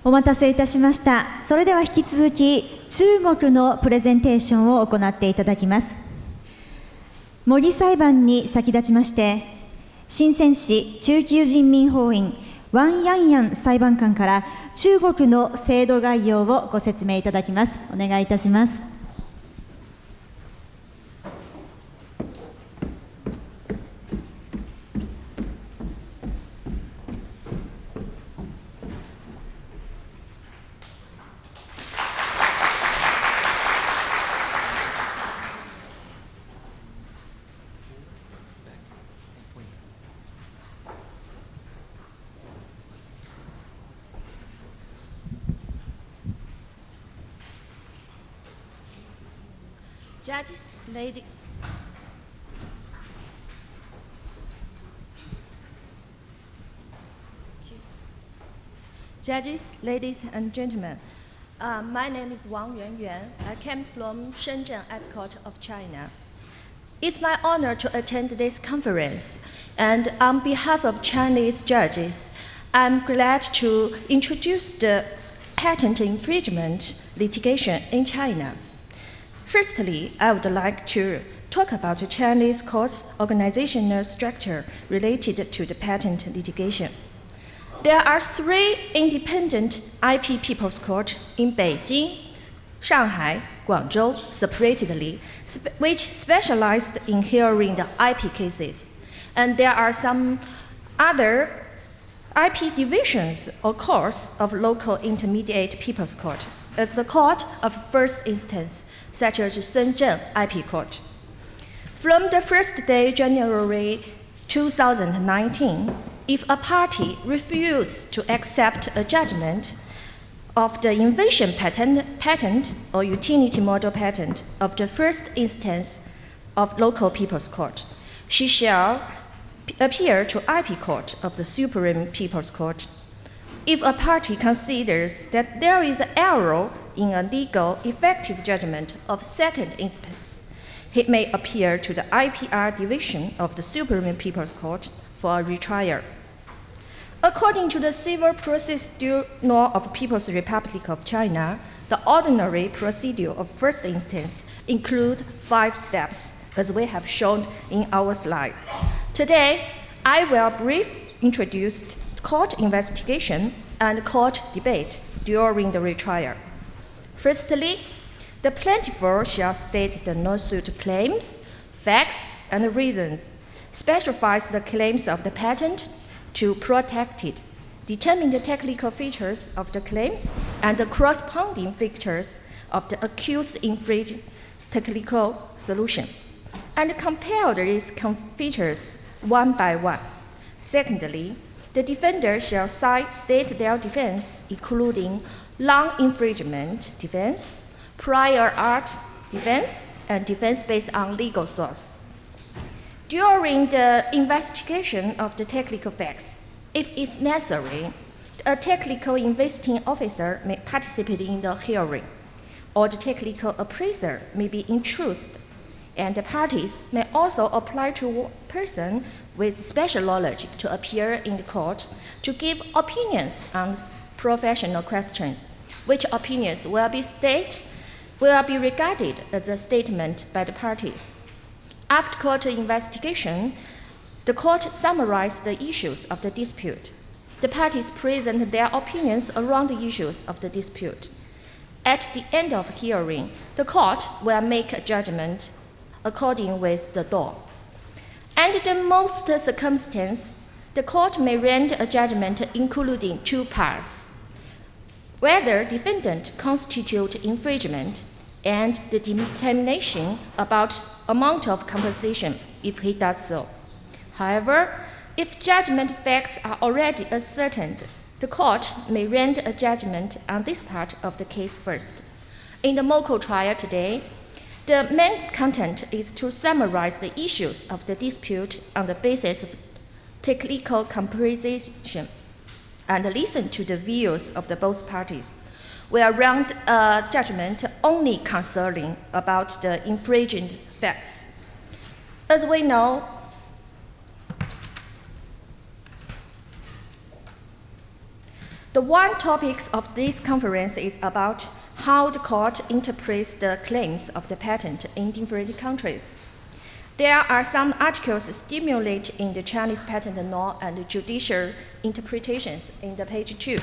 お待たせいたしました。それでは引き続き中国のプレゼンテーションを行っていただきます。模擬裁判に先立ちまして、深セン市中級人民法院ワン・ヤンヤン裁判官から中国の制度概要をご説明いただきます。お願いいたします。Judges, ladies and gentlemen, my name is Wang Yuanyuan. I came from Shenzhen App Court of China. It's my honor to attend this conference, and on behalf of Chinese judges, I'm glad to introduce the patent infringement litigation in China. Firstly, I would like to talk about the Chinese court's organizational structure related to the patent litigation. There are 3 independent IP People's Courts in Beijing, Shanghai, Guangzhou separately, which specialized in hearing the IP cases. And there are some other IP divisions or courts of local intermediate People's Court as the court of first instance, such as Shenzhen IP Court. From the first day, January 2019, if a party refuses to accept a judgment of the invention patent or utility model patent of the first instance of local People's Court, she shall appeal to IP Court of the Supreme People's Court. If a party considers that there is an error in a legal effective judgment of second instance, he may appeal to the IPR division of the Supreme People's Court for a retrial. According to the Civil Procedure Law of the People's Republic of China, the ordinary procedure of first instance includes 5 steps, as we have shown in our slide. Today, I will briefly introduce court investigation and court debate during the retrial. Firstly, the plaintiff shall state the no-suit claims, facts, and reasons, specifies the claims of the patent to protect it, determine the technical features of the claims and the corresponding features of the accused infringed technical solution, and compare these features one by one. Secondly, the defender shall state their defense, including non-infringement defense, prior art defense, and defense based on legal source. During the investigation of the technical facts, if it's necessary, a technical investigating officer may participate in the hearing, or the technical appraiser may be introduced, and the parties may also apply to a person with special knowledge to appear in the court to give opinions on professional questions, which opinions will be regarded as a statement by the parties. After court investigation, the court summarized the issues of the dispute. The parties present their opinions around the issues of the dispute. At the end of hearing, the court will make a judgment according with the law. Under the most circumstances, the court may render a judgment including 2 parts: whether defendant constitute infringement and the determination about amount of compensation if he does so. However, if judgment facts are already ascertained, the court may render a judgment on this part of the case first. In the MOCO trial today, the main content is to summarize the issues of the dispute on the basis of technical comparison and listen to the views of the both parties. We will render a judgment only concerning about the infringing facts. As we know, The one topic of this conference is about how the court interprets the claims of the patent in different countries. There are some articles stimulated in the Chinese patent law and judicial interpretations in the page 2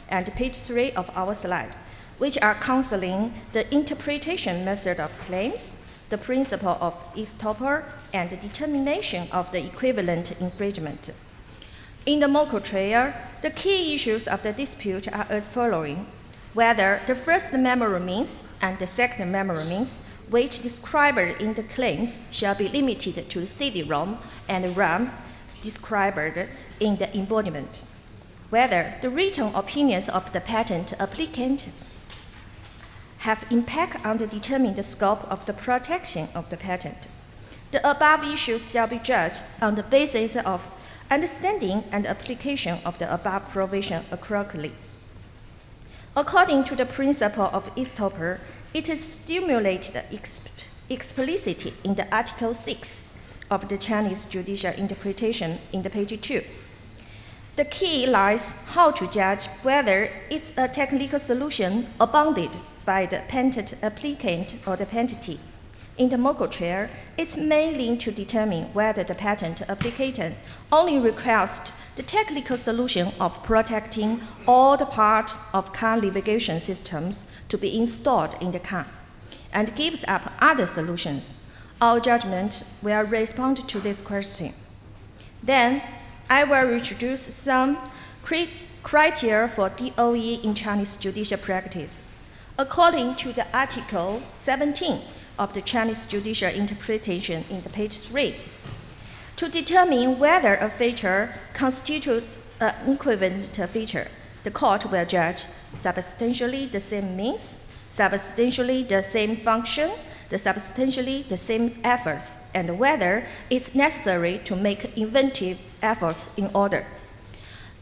and page 3 of our slide, which are counseling the interpretation method of claims, the principle of estoppel, and the determination of the equivalent infringement. In the MOCO trial, the key issues of the dispute are as following: whether the first memory means and the second memory means, which described in the claims, shall be limited to CD-ROM and RAM described in the embodiment. Whether the written opinions of the patent applicant have impact on determining the scope of the protection of the patent. The above issues shall be judged on the basis of understanding and application of the above provision accurately. According to the principle of estoppel, it is stimulated explicitly in the Article 6 of the Chinese judicial interpretation in the page 2. The key lies how to judge whether it's a technical solution abounded by the patent applicant or the patentee. In the MOCO trial, it's mainly to determine whether the patent applicant only requests the technical solution of protecting all the parts of car navigation systems to be installed in the car, and gives up other solutions. Our judgment will respond to this question. Then, I will introduce some criteria for DOE in Chinese judicial practice. According to the Article 17 of the Chinese judicial interpretation in the page 3, to determine whether a feature constitutes an equivalent feature, the court will judge substantially the same means, substantially the same function, substantially the same efforts, and whether it's necessary to make inventive efforts in order.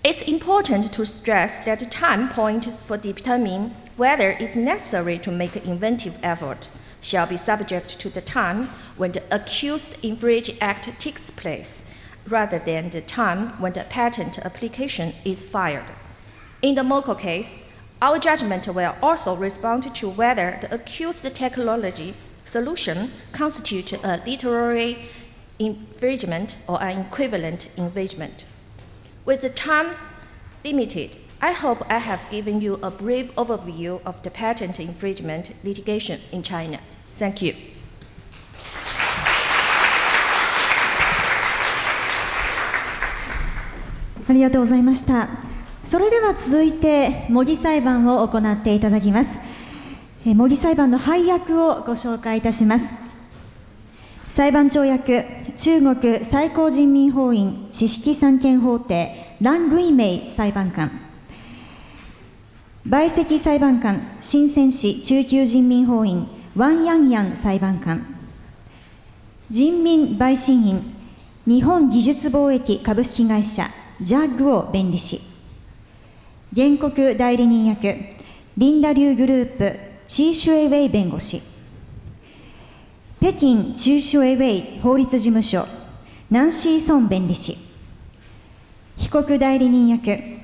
It's important to stress that the time point for determining whether it's necessary to make an inventive effort shall be subject to the time when the accused infringing act takes place, rather than the time when the patent application is filed. In the MOCO case, our judgment will also respond to whether the accused technology solution constitutes a literary infringement or an equivalent infringement. With the time limited, I hope I have given you a brief overview of the patent infringement litigation in China. Thank you. ありがとうございました。それでは続いて模擬裁判を行っていただきます。模擬裁判の配役をご紹介いたします。裁判長役、中国最高人民法院知識三権法廷蘭類明裁判官。陪席裁判官、深セン市中級人民法院ワン・ヤンヤン裁判官。人民陪審員、日本技術貿易株式会社ジャッグオ弁理士。原告代理人役、リンダリューグループチー・シュエイウェイ弁護士。北京チュー・シュエイウェイ法律事務所ナンシー・ソン弁理士。被告代理人役、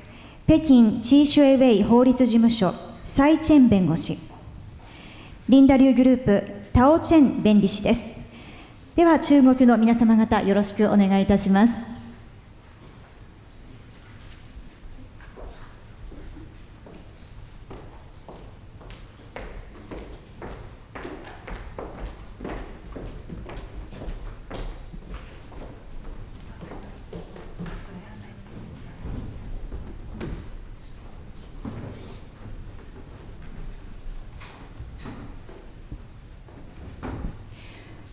北京チー・シュエイウェイ法律事務所サイ・チェン弁護士。リンダリューグループタオ・チェン弁理士です。では中国の皆様方よろしくお願いいたします。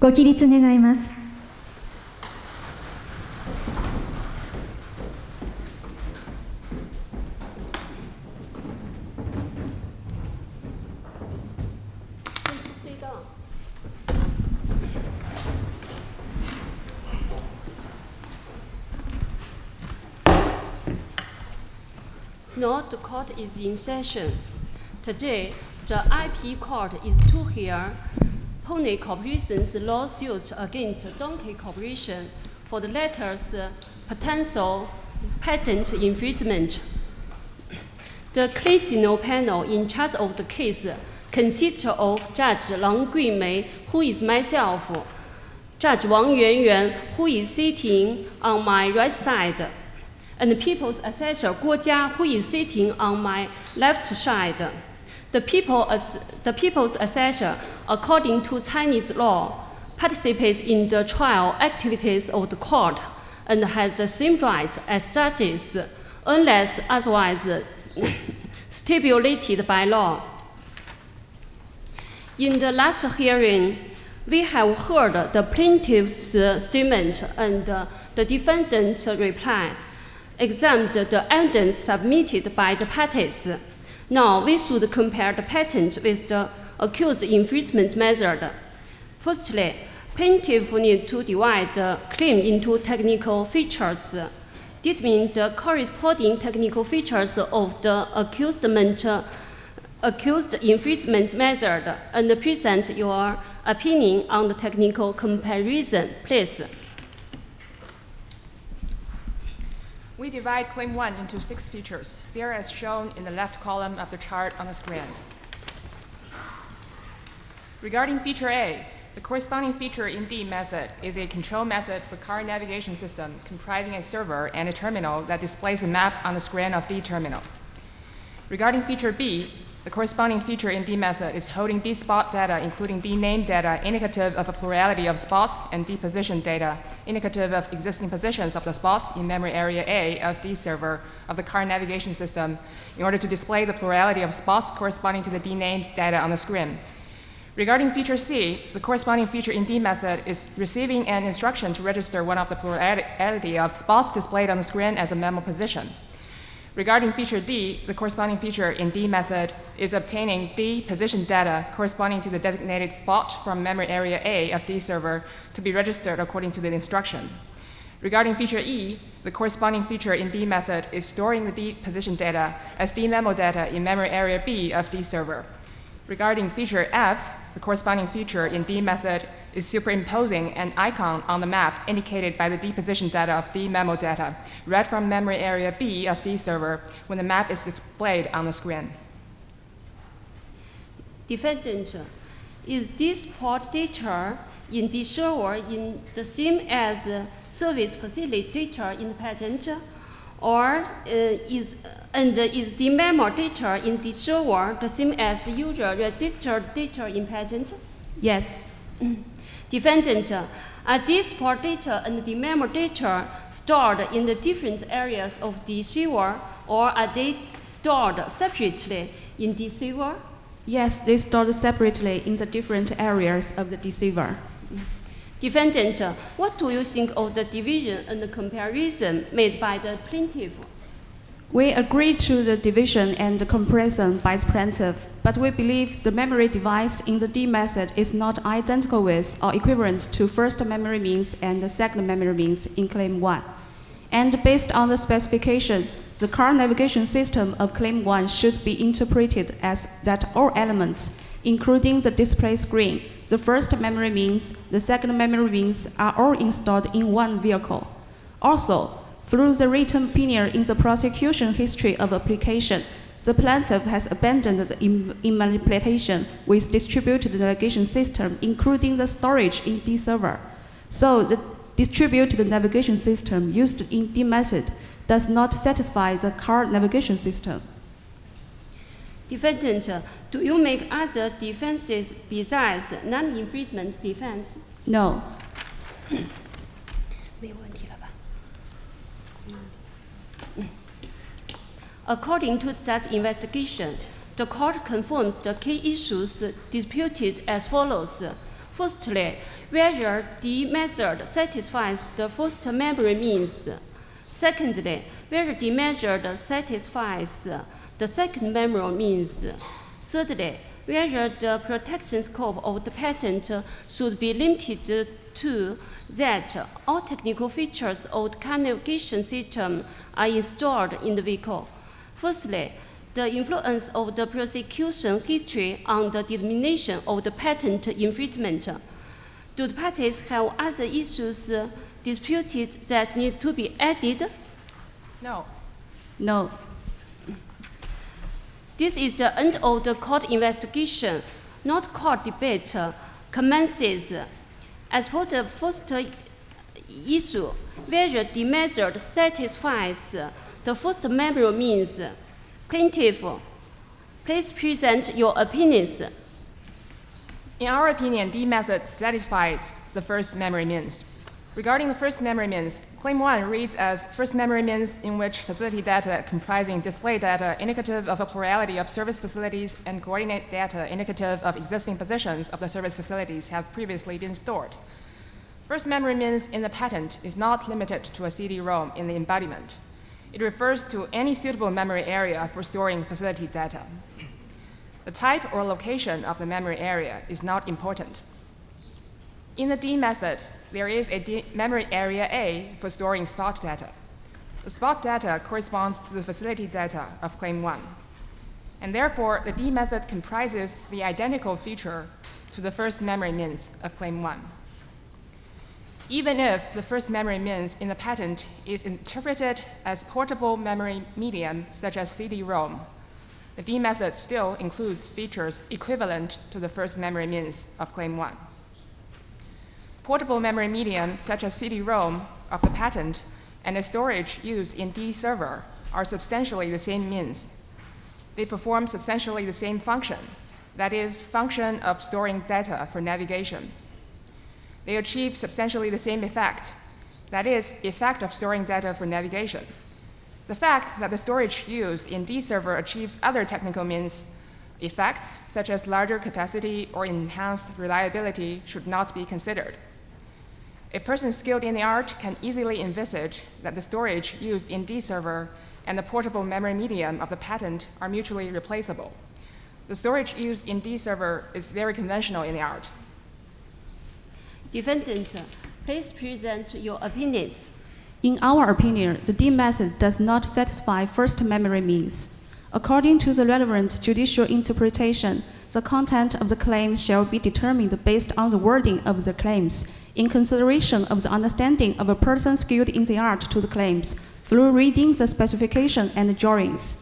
ご起立願います。Now the court is in session. Today, the IP court is to hear Pony Corporation's lawsuit against Donkey Corporation for the latter's potential patent infringement. The collegial panel in charge of the case consists of Judge Lang Guimei, who is myself, Judge Wang Yuanyuan, who is sitting on my right side, and the People's Assessor Guo Jia, who is sitting on my left side. The People's Assessor, according to Chinese law, participates in the trial activities of the court and has the same rights as judges, unless otherwise stipulated by law. In the last hearing, we have heard the plaintiff's statement and the defendant's reply, examined the evidence submitted by the parties. Now we should compare the patent with the accused infringement method. Firstly, plaintiff need to divide the claim into technical features. This means the corresponding technical features of the accused infringement method, and present your opinion on the technical comparison, please. We divide Claim 1 into 6 features. They are as shown in the left column of the chart on the screen. Regarding Feature A, the corresponding feature in D method is a control method for car navigation system comprising a server and a terminal that displays a map on the screen of D terminal. Regarding Feature B, the corresponding feature in D method is holding D spot data, including D name data, indicative of a plurality of spots, and D position data, indicative of existing positions of the spots in memory area A of D server of the car navigation system, in order to display the plurality of spots corresponding to the D named data on the screen. Regarding Feature C, the corresponding feature in D method is receiving an instruction to register one of the plurality of spots displayed on the screen as a memo position. Regarding Feature D, the corresponding feature in D method is obtaining D position data corresponding to the designated spot from memory area A of D server to be registered according to the instruction. Regarding Feature E, the corresponding feature in D method is storing the D position data as D memo data in memory area B of D server. Regarding Feature F, the corresponding feature in D method is superimposing an icon on the map indicated by the D position data of D memo data, read from memory area B of D server when the map is displayed on the screen. Defendant, is this port data in D server in the same as service facilitator in the patent, or is the memo data in the server the same as user registered data in patent? Yes. Defendant, are these port data and the memo data stored in the different areas of the server, or are they stored separately in the server? Yes, they stored separately in the different areas of the deceiver. Defendant, what do you think of the division and the comparison made by the plaintiff? We agree to the division and the comparison by the plaintiff, but we believe the memory device in the D method is not identical with or equivalent to first memory means and the second memory means in Claim 1. And based on the specification, the car navigation system of Claim 1 should be interpreted as that all elements, including the display screen, the first memory means, the second memory means are all installed in one vehicle. Also, through the written opinion in the prosecution history of application, the plaintiff has abandoned the manipulation with distributed navigation system, including the storage in D server. So the distributed navigation system used in D method does not satisfy the car navigation system. Defendant, do you make other defenses besides non-infringement defense? No. According to that investigation, the court confirms the key issues disputed as follows. Firstly, whether the method satisfies the first memory means. Secondly, whether the method satisfies the second memory means. Thirdly, whether the protection scope of the patent should be limited to that all technical features of the car navigation system are installed in the vehicle. Firstly, the influence of the prosecution history on the determination of the patent infringement. Do the parties have other issues disputed that need to be added? No. No. This is the end of the court investigation, not court debate, commences. As for the first issue, whether the method satisfies the first memory means, plaintiff, please present your opinions. In our opinion, the method satisfied the first memory means. Regarding the first memory means, Claim 1 reads as first memory means in which facility data comprising display data indicative of a plurality of service facilities and coordinate data indicative of existing positions of the service facilities have previously been stored. First memory means in the patent is not limited to a CD-ROM in the embodiment. It refers to any suitable memory area for storing facility data. The type or location of the memory area is not important. In the D method, there is a memory area A for storing spot data. The spot data corresponds to the facility data of Claim 1. And therefore, the D method comprises the identical feature to the first memory means of Claim 1. Even if the first memory means in the patent is interpreted as portable memory medium, such as CD-ROM, the D method still includes features equivalent to the first memory means of Claim 1. Portable memory medium, such as CD-ROM of the patent, and the storage used in D server are substantially the same means. They perform substantially the same function, that is, function of storing data for navigation. They achieve substantially the same effect, that is, effect of storing data for navigation. The fact that the storage used in D server achieves other technical means effects, such as larger capacity or enhanced reliability, should not be considered. A person skilled in the art can easily envisage that the storage used in D server and the portable memory medium of the patent are mutually replaceable. The storage used in D server is very conventional in the art. Defendant, please present your opinions. In our opinion, the D method does not satisfy first memory means. According to the relevant judicial interpretation, the content of the claims shall be determined based on the wording of the claims, in consideration of the understanding of a person skilled in the art to the claims, through reading the specification and drawings.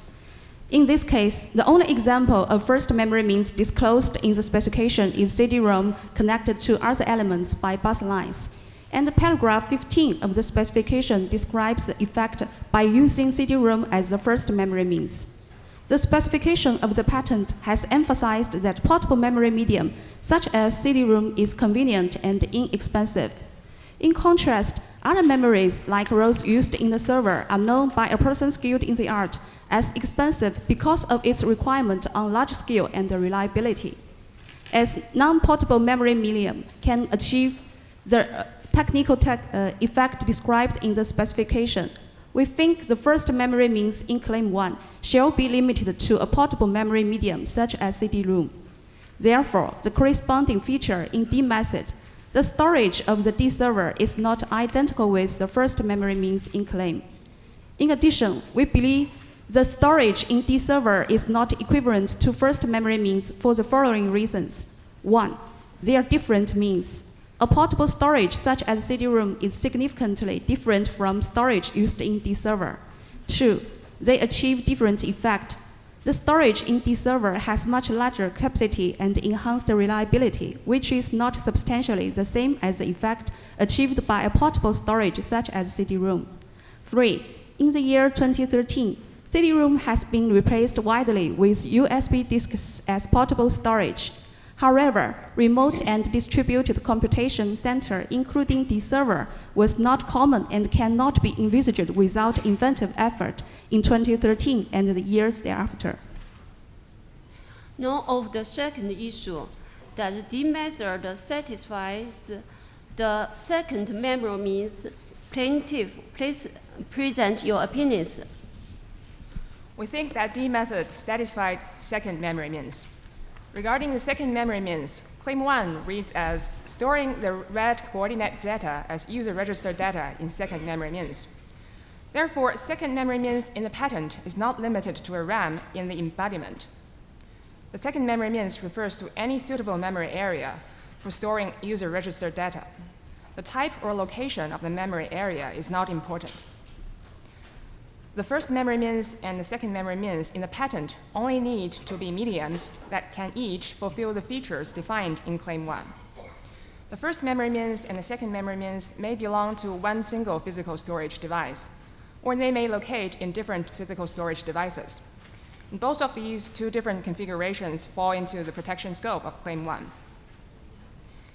In this case, the only example of first memory means disclosed in the specification is CD-ROM connected to other elements by bus lines. And paragraph 15 of the specification describes the effect by using CD-ROM as the first memory means. The specification of the patent has emphasized that portable memory medium, such as CD-ROM, is convenient and inexpensive. In contrast, other memories, like those used in the server, are known by a person skilled in the art as expensive because of its requirement on large scale and reliability. As non-portable memory medium can achieve the technical effect described in the specification, we think the first memory means in Claim 1 shall be limited to a portable memory medium such as CD-ROM. Therefore, the corresponding feature in D method, the storage of the D server, is not identical with the first memory means in claim. In addition, we believe the storage in D server is not equivalent to first memory means for the following reasons. 1. They are different means. A portable storage such as CD-ROM is significantly different from storage used in D server. 2. They achieve different effect. The storage in D server has much larger capacity and enhanced reliability, which is not substantially the same as the effect achieved by a portable storage such as CD-ROM. 3. In the year 2013, CD-ROM has been replaced widely with USB disks as portable storage. However, remote and distributed computation center, including D server, was not common and cannot be envisaged without inventive effort in 2013 and the years thereafter. Now of the second issue, that the D method satisfies the second memory means. Plaintiff, please present your opinions. We think that D method satisfied second memory means. Regarding the second memory means, Claim 1 reads as storing the read coordinate data as user register data in second memory means. Therefore, second memory means in the patent is not limited to a RAM in the embodiment. The second memory means refers to any suitable memory area for storing user register data. The type or location of the memory area is not important. The first memory means and the second memory means in the patent only need to be mediums that can each fulfill the features defined in Claim 1. The first memory means and the second memory means may belong to one single physical storage device, or they may locate in different physical storage devices. And both of these two different configurations fall into the protection scope of Claim 1.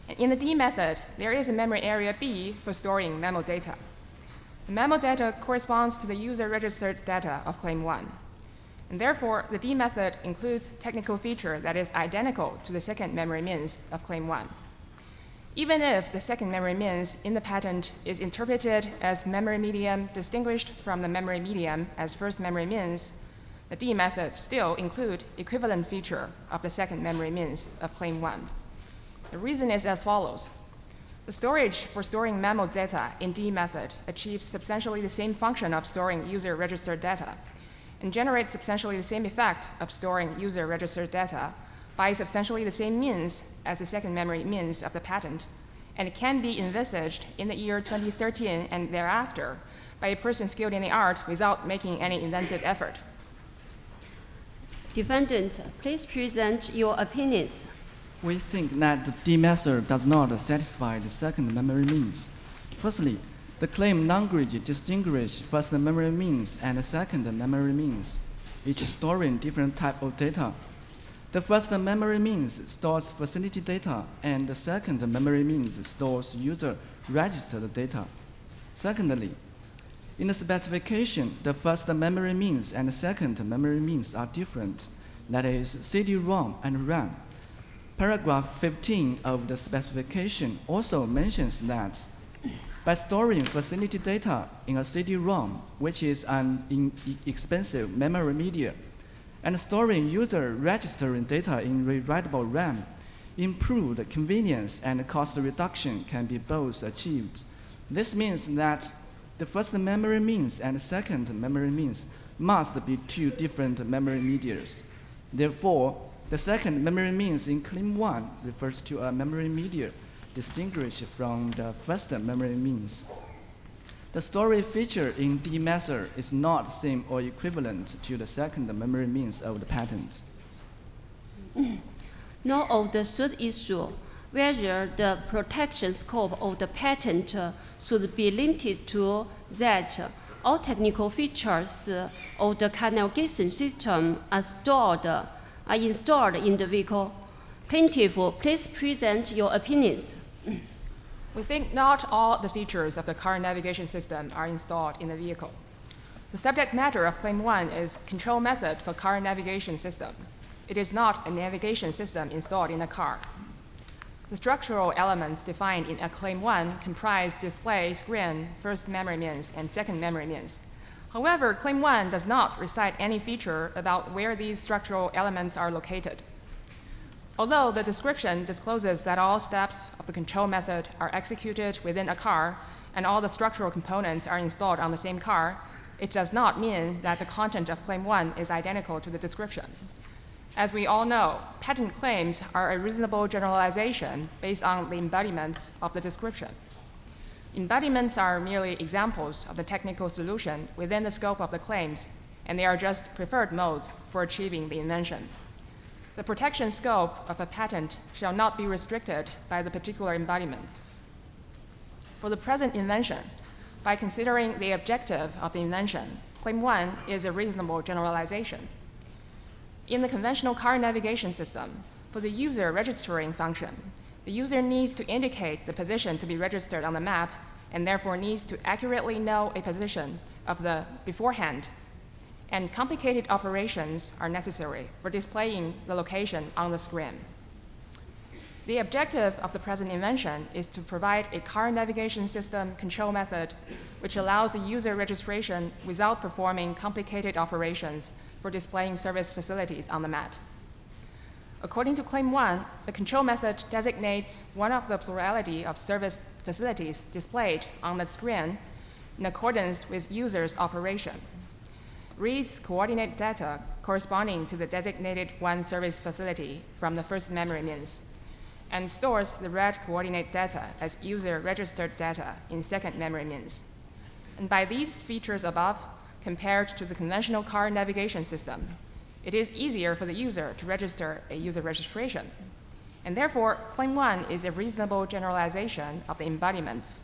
And in the D method, there is a memory area B for storing memo data. The memo data corresponds to the user-registered data of Claim 1. And therefore, the D method includes technical feature that is identical to the second memory means of Claim 1. Even if the second memory means in the patent is interpreted as memory medium distinguished from the memory medium as first memory means, the D method still includes equivalent feature of the second memory means of Claim 1. The reason is as follows. The storage for storing memo data in D method achieves substantially the same function of storing user-registered data and generates substantially the same effect of storing user-registered data by substantially the same means as the second memory means of the patent, and it can be envisaged in the year 2013 and thereafter by a person skilled in the art without making any inventive effort. Defendant, please present your opinions. We think that the D method does not satisfy the second memory means. Firstly, the claim language distinguishes first memory means and second memory means, each storing different type of data. The first memory means stores facility data, and the second memory means stores user-registered data. Secondly, in the specification, the first memory means and the second memory means are different, that is, CD-ROM and RAM. Paragraph 15 of the specification also mentions that by storing facility data in a CD-ROM, which is an inexpensive memory media, and storing user-registering data in rewritable RAM, improved convenience and cost reduction can be both achieved. This means that the first memory means and the second memory means must be two different memory medias. Therefore, the second memory means in Claim 1 refers to a memory media distinguished from the first memory means. The storage feature in D method is not same or equivalent to the second memory means of the patent. Now of the third issue, whether the protection scope of the patent should be limited to that all technical features of the car navigation system are installed in the vehicle. Plaintiff, please present your opinions. We think not all the features of the car navigation system are installed in the vehicle. The subject matter of Claim 1 is control method for car navigation system. It is not a navigation system installed in a car. The structural elements defined in a Claim 1 comprise display, screen, first memory means, and second memory means. However, Claim 1 does not recite any feature about where these structural elements are located. Although the description discloses that all steps of the control method are executed within a car and all the structural components are installed on the same car, it does not mean that the content of Claim 1 is identical to the description. As we all know, patent claims are a reasonable generalization based on the embodiments of the description. Embodiments are merely examples of the technical solution within the scope of the claims, and they are just preferred modes for achieving the invention. The protection scope of a patent shall not be restricted by the particular embodiments. For the present invention, by considering the objective of the invention, Claim 1 is a reasonable generalization. In the conventional car navigation system, for the user registering function, the user needs to indicate the position to be registered on the map and therefore needs to accurately know a position of the beforehand. And complicated operations are necessary for displaying the location on the screen. The objective of the present invention is to provide a car navigation system control method which allows the user registration without performing complicated operations for displaying service facilities on the map. According to Claim 1, the control method designates one of the plurality of service facilities displayed on the screen in accordance with user's operation, reads coordinate data corresponding to the designated one service facility from the first memory means, and stores the read coordinate data as user registered data in second memory means. And by these features above, compared to the conventional car navigation system, it is easier for the user to register a user registration. And therefore, Claim 1 is a reasonable generalization of the embodiments.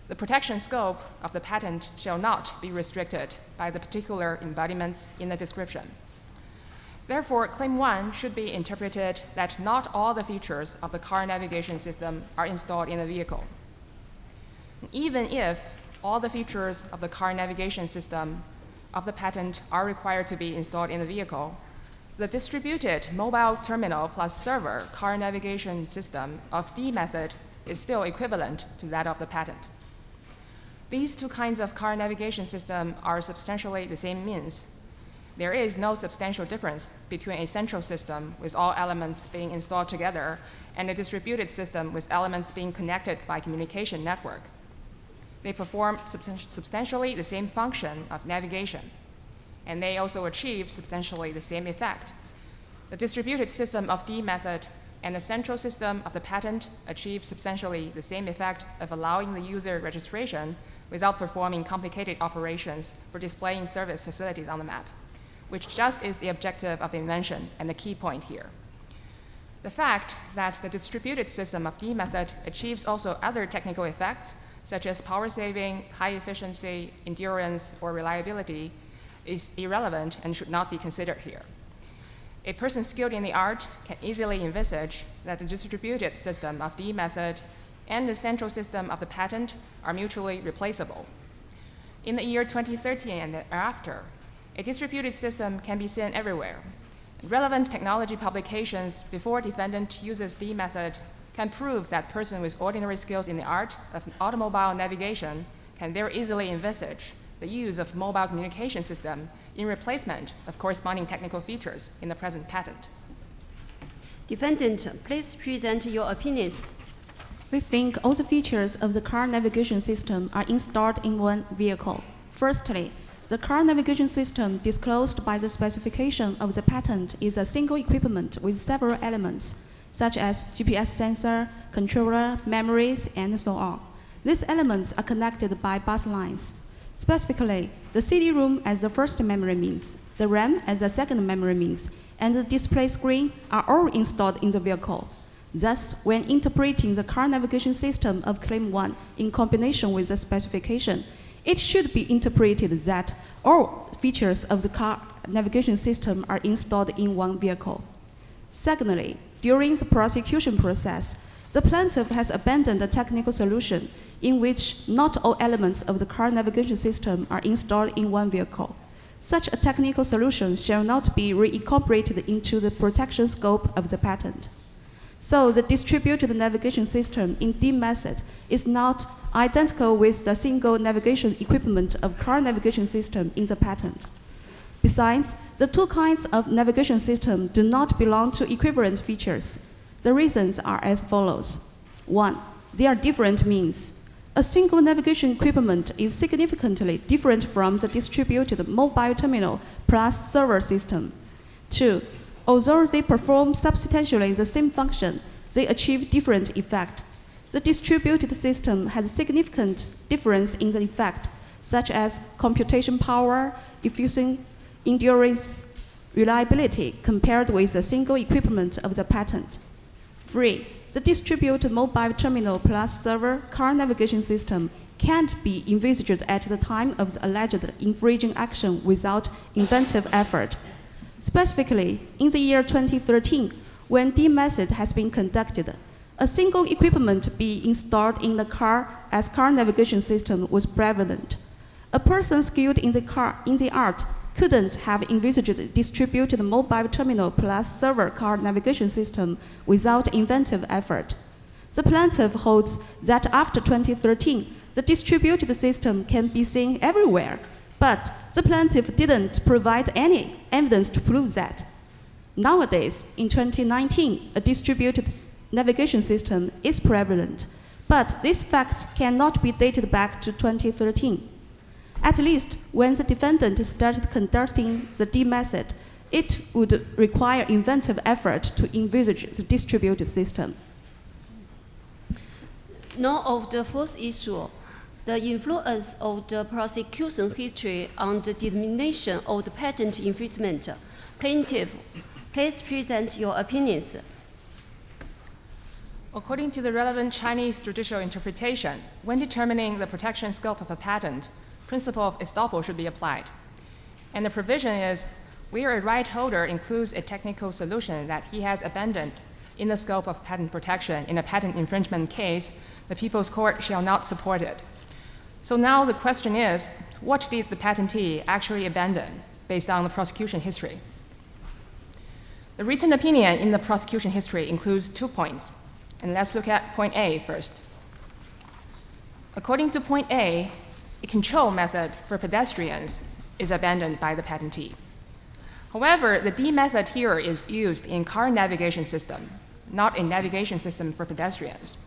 The protection scope of the patent shall not be restricted by the particular embodiments in the description. Therefore, Claim 1 should be interpreted that not all the features of the car navigation system are installed in the vehicle. Even if all the features of the car navigation system of the patent are required to be installed in the vehicle, the distributed mobile terminal plus server car navigation system of D method is still equivalent to that of the patent. These two kinds of car navigation system are substantially the same means. There is no substantial difference between a central system with all elements being installed together and a distributed system with elements being connected by communication network. They perform substantially the same function of navigation, and they also achieve substantially the same effect. The distributed system of D method and the central system of the patent achieve substantially the same effect of allowing the user registration without performing complicated operations for displaying service facilities on the map, which just is the objective of the invention and the key point here. The fact that the distributed system of D method achieves also other technical effects, such as power saving, high efficiency, endurance, or reliability, is irrelevant and should not be considered here. A person skilled in the art can easily envisage that the distributed system of D method and the central system of the patent are mutually replaceable. In the year 2013 and thereafter, a distributed system can be seen everywhere. Relevant technology publications before defendant uses D method can prove that person with ordinary skills in the art of automobile navigation can very easily envisage the use of mobile communication system in replacement of corresponding technical features in the present patent. Defendant, please present your opinions. We think all the features of the car navigation system are installed in one vehicle. Firstly, the car navigation system disclosed by the specification of the patent is a single equipment with several elements, such as GPS sensor, controller, memories, and so on. These elements are connected by bus lines. Specifically, the CD-ROM as the first memory means, the RAM as the second memory means, and the display screen are all installed in the vehicle. Thus, when interpreting the car navigation system of Claim 1 in combination with the specification, it should be interpreted that all features of the car navigation system are installed in one vehicle. Secondly, during the prosecution process, the plaintiff has abandoned a technical solution in which not all elements of the car navigation system are installed in one vehicle. Such a technical solution shall not be reincorporated into the protection scope of the patent. So the distributed navigation system in D method is not identical with the single navigation equipment of car navigation system in the patent. Besides, the two kinds of navigation system do not belong to equivalent features. The reasons are as follows. 1. They are different means. A single navigation equipment is significantly different from the distributed mobile terminal plus server system. 2. Although they perform substantially the same function, they achieve different effect. The distributed system has significant difference in the effect, such as computation power, efficiency, endurance, reliability, compared with the single equipment of the patent. 3. The distributed mobile terminal plus server car navigation system can't be envisaged at the time of the alleged infringing action without inventive effort. Specifically, in the year 2013, when D method has been conducted, a single equipment be installed in the car as car navigation system was prevalent. A person skilled in the art couldn't have envisaged distributed mobile terminal plus server car navigation system without inventive effort. The plaintiff holds that after 2013, the distributed system can be seen everywhere, but the plaintiff didn't provide any evidence to prove that. Nowadays, in 2019, a distributed navigation system is prevalent, but this fact cannot be dated back to 2013. At least when the defendant started conducting the D method, it would require inventive effort to envisage the distributed system. Now of the fourth issue, The influence of the prosecution history on the determination of the patent infringement. Plaintiff, please present your opinions. According to the relevant Chinese judicial interpretation, when determining the protection scope of a patent, principle of estoppel should be applied. And the provision is, where a right holder includes a technical solution that he has abandoned in the scope of patent protection in a patent infringement case, the People's Court shall not support it. So now the question is, what did the patentee actually abandon based on the prosecution history? The written opinion in the prosecution history includes 2 points, and let's look at point A first. According to point A, a control method for pedestrians is abandoned by the patentee. However, the D method here is used in car navigation system, not a navigation system for pedestrians.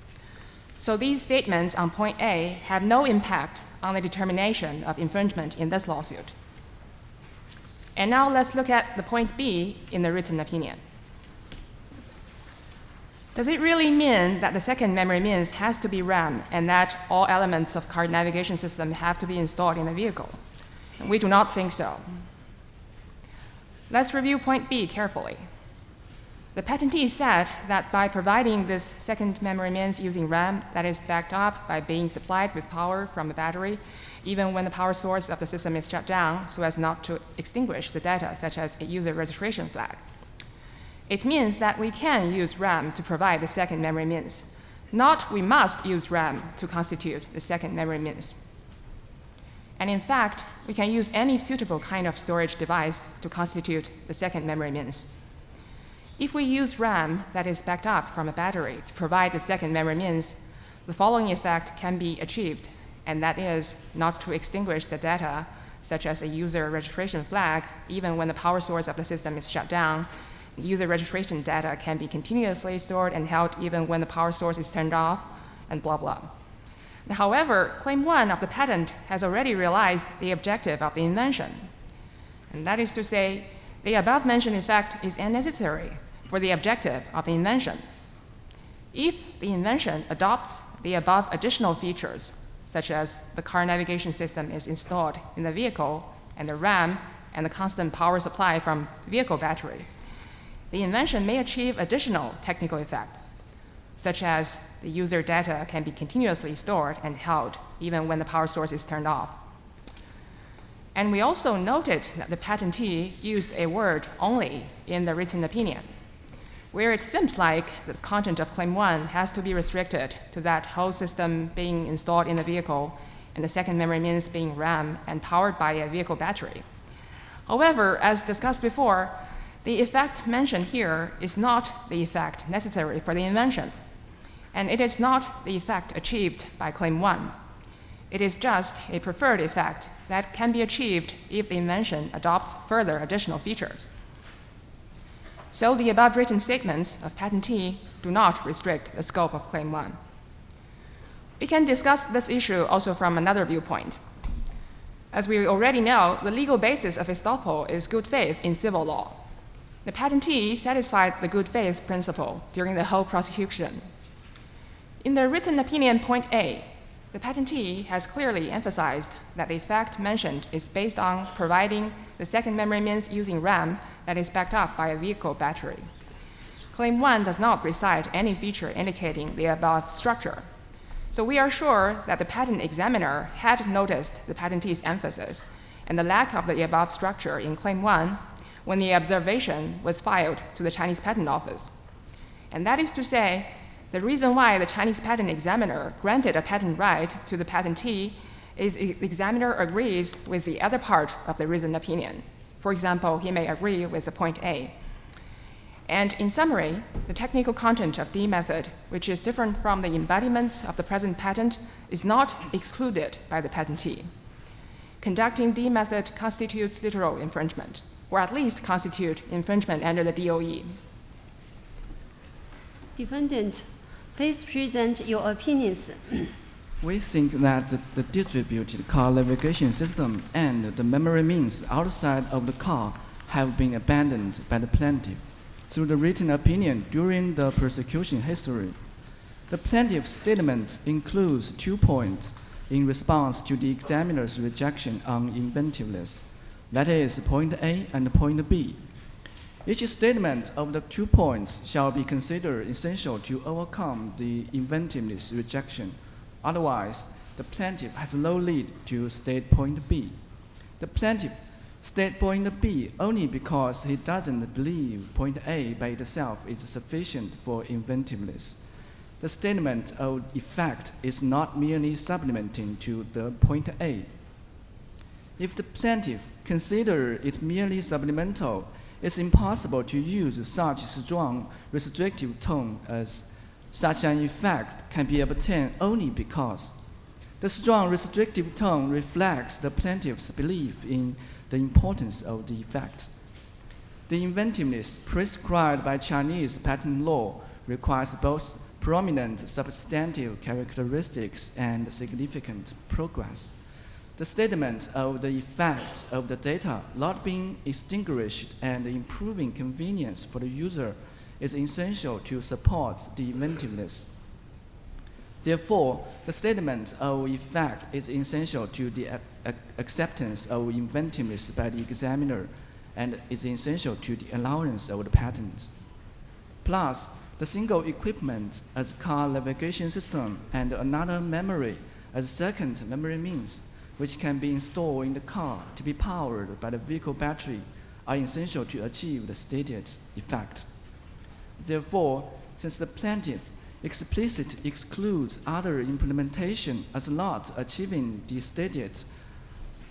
So these statements on point A have no impact on the determination of infringement in this lawsuit. And now let's look at the point B in the written opinion. Does it really mean that the second memory means has to be RAM and that all elements of car navigation system have to be installed in the vehicle? And we do not think so. Let's review point B carefully. The patentee said that by providing this second memory means using RAM that is backed up by being supplied with power from a battery, even when the power source of the system is shut down so as not to extinguish the data, such as a user registration flag. It means that we can use RAM to provide the second memory means, not we must use RAM to constitute the second memory means. And in fact, we can use any suitable kind of storage device to constitute the second memory means. If we use RAM that is backed up from a battery to provide the second memory means, the following effect can be achieved, and that is not to extinguish the data, such as a user registration flag, even when the power source of the system is shut down. User registration data can be continuously stored and held even when the power source is turned off, and blah, blah. However, Claim 1 of the patent has already realized the objective of the invention. And that is to say, the above-mentioned effect is unnecessary for the objective of the invention. If the invention adopts the above additional features, such as the car navigation system is installed in the vehicle, and the RAM, and the constant power supply from vehicle battery, the invention may achieve additional technical effect, such as the user data can be continuously stored and held even when the power source is turned off. And we also noted that the patentee used a word only in the written opinion, where it seems like the content of Claim 1 has to be restricted to that whole system being installed in the vehicle and the second memory means being RAM and powered by a vehicle battery. However, as discussed before, the effect mentioned here is not the effect necessary for the invention, and it is not the effect achieved by Claim 1. It is just a preferred effect that can be achieved if the invention adopts further additional features. So the above written statements of patentee do not restrict the scope of Claim 1. We can discuss this issue also from another viewpoint. As we already know, the legal basis of estoppel is good faith in civil law. The patentee satisfied the good faith principle during the whole prosecution. In the written opinion point A, the patentee has clearly emphasized that the fact mentioned is based on providing the second memory means using RAM that is backed up by a vehicle battery. Claim 1 does not recite any feature indicating the above structure. So we are sure that the patent examiner had noticed the patentee's emphasis and the lack of the above structure in Claim 1 when the observation was filed to the Chinese Patent Office. And that is to say, the reason why the Chinese patent examiner granted a patent right to the patentee is the examiner agrees with the other part of the written opinion. For example, he may agree with the point A. And in summary, the technical content of D method, which is different from the embodiments of the present patent, is not excluded by the patentee. Conducting D method constitutes literal infringement, or at least constitute infringement under the DOE. Defendant, please present your opinions. We think that the distributed car navigation system and the memory means outside of the car have been abandoned by the plaintiff through the written opinion during the prosecution history. The plaintiff's statement includes 2 points. in response to the examiner's rejection on inventiveness, that is, point A and point B. Each statement of the 2 points shall be considered essential to overcome the inventiveness rejection. Otherwise, the plaintiff has no lead to state point B. The plaintiff states point B only because he doesn't believe point A by itself is sufficient for inventiveness. The statement of effect is not merely supplementing to the point A. If the plaintiff considers it merely supplemental, it's impossible to use such strong restrictive tone as such an effect can be obtained only because. The strong restrictive tone reflects the plaintiff's belief in the importance of the effect. The inventiveness prescribed by Chinese patent law requires both prominent substantive characteristics and significant progress. The statement of the effect of the data not being extinguished and improving convenience for the user is essential to support the inventiveness. Therefore, the statement of effect is essential to the acceptance of inventiveness by the examiner and is essential to the allowance of the patent. Plus, the single equipment as car navigation system and another memory as second memory means, which can be installed in the car to be powered by the vehicle battery, are essential to achieve the stated effect. Therefore, since the plaintiff explicitly excludes other implementation as not achieving the stated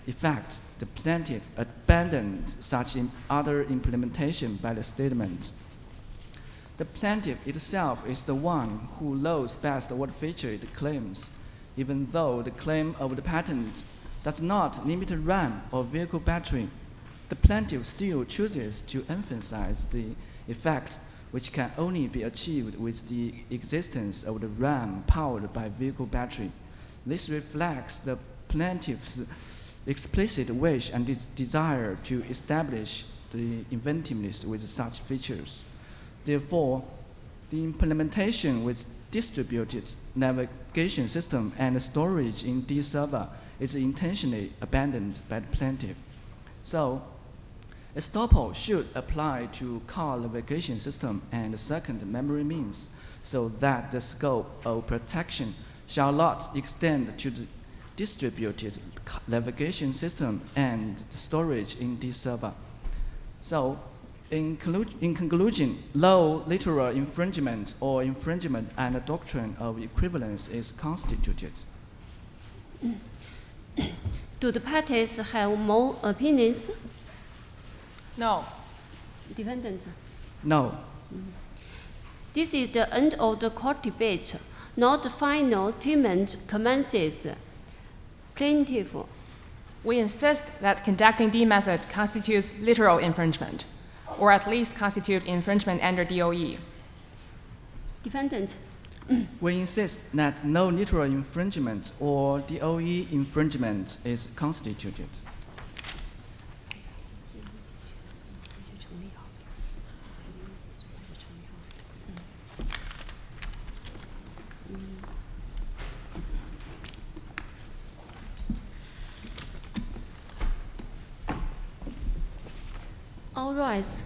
effect, the plaintiff abandoned such other implementation by the statement. The plaintiff itself is the one who knows best what feature it claims, even though the claim of the patent does not limit RAM or vehicle battery. The plaintiff still chooses to emphasize the effect which can only be achieved with the existence of the RAM powered by vehicle battery. This reflects the plaintiff's explicit wish and desire to establish the inventiveness with such features. Therefore, the implementation with distributed navigation system and storage in D server is intentionally abandoned by the plaintiff. So, estoppel should apply to car navigation system and second memory means so that the scope of protection shall not extend to the distributed navigation system and storage in D server. So, in conclusion, no literal infringement or infringement and the doctrine of equivalence is constituted. Do the parties have more opinions? No. Defendant? No. This is the end of the court debate. Now the final statement commences. Plaintiff. We insist that conducting D method constitutes literal infringement, or at least constitute infringement under DOE. Defendant. We insist that no literal infringement or DOE infringement is constituted. All rise.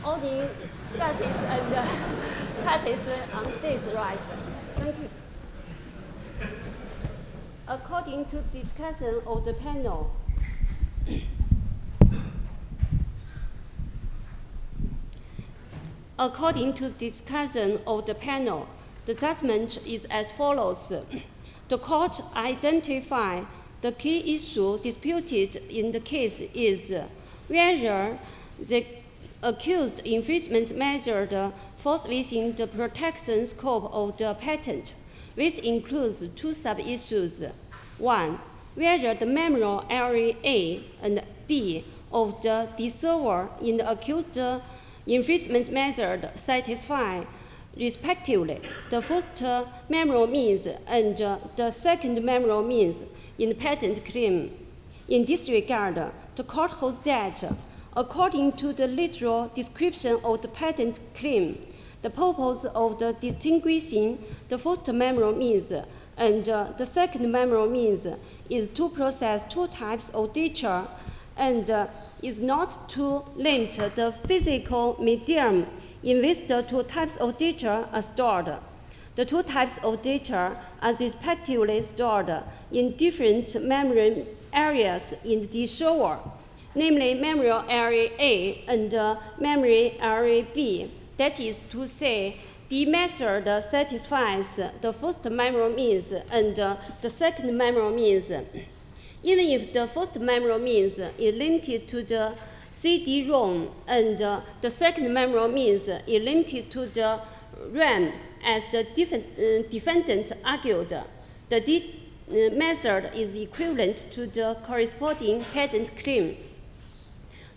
All the judges and parties on stage rise. Thank you. According to discussion of the panel, the judgment is as follows. The court identified the key issue disputed in the case is whether the accused infringement measure falls within the protection scope of the patent, which includes two sub-issues. One, whether the memory area A and B of the server in the accused infringement measure satisfy, respectively, the first memory means and the second memory means in the patent claim. In this regard, the court holds that, according to the literal description of the patent claim, The purpose of the distinguishing the first memorial means and the second memorial means is to process two types of data and is not to limit the physical medium in which the two types of data are stored. The two types of data are respectively stored in different memory areas in the server, namely memory area A and memory area B. That is to say, the method satisfies the first memory means and the second memory means. Even if the first memory means is limited to the CD-ROM and the second memory means is limited to the RAM, as the defendant argued, the method is equivalent to the corresponding patent claim.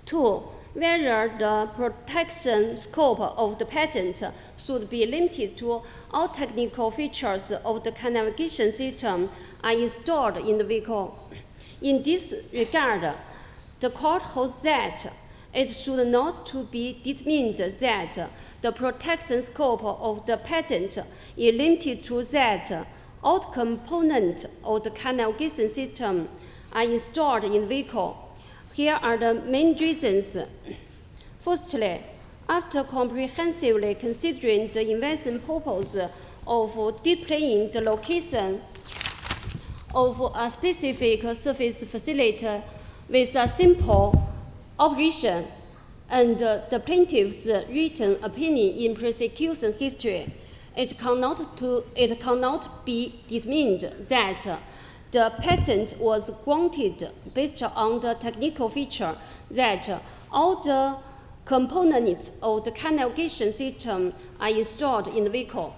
2. Whether the protection scope of the patent should be limited to all technical features of the car navigation system are installed in the vehicle. In this regard, the court holds that it should not to be determined that the protection scope of the patent is limited to that all components of the car navigation system are installed in the vehicle. Here are the main reasons. Firstly, after comprehensively considering the invention purpose of displaying the location of a specific surface facility with a simple operation and the plaintiff's written opinion in prosecution history, it cannot be determined that the patent was granted based on the technical feature that all the components of the car navigation system are installed in the vehicle.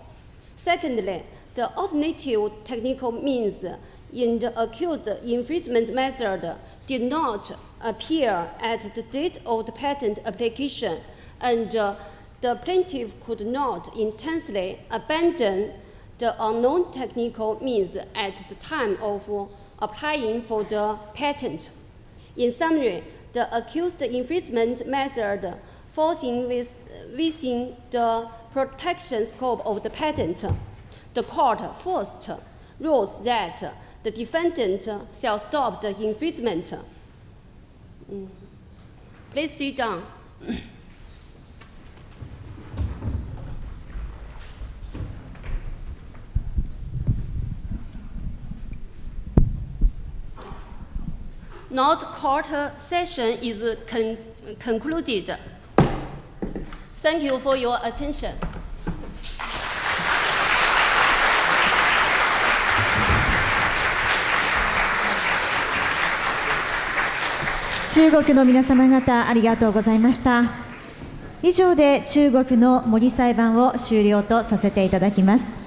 Secondly, the alternative technical means in the accused infringement method did not appear at the date of the patent application, and the plaintiff could not intentionally abandon the unknown technical means at the time of applying for the patent. In summary, the accused infringement method falls within the protection scope of the patent. The court first rules that the defendant shall stop the infringement. Please sit down. Now the court session is concluded. Thank you for your attention. 中国の皆様方、ありがとうございました。以上で中国の模擬裁判を終了とさせていただきます。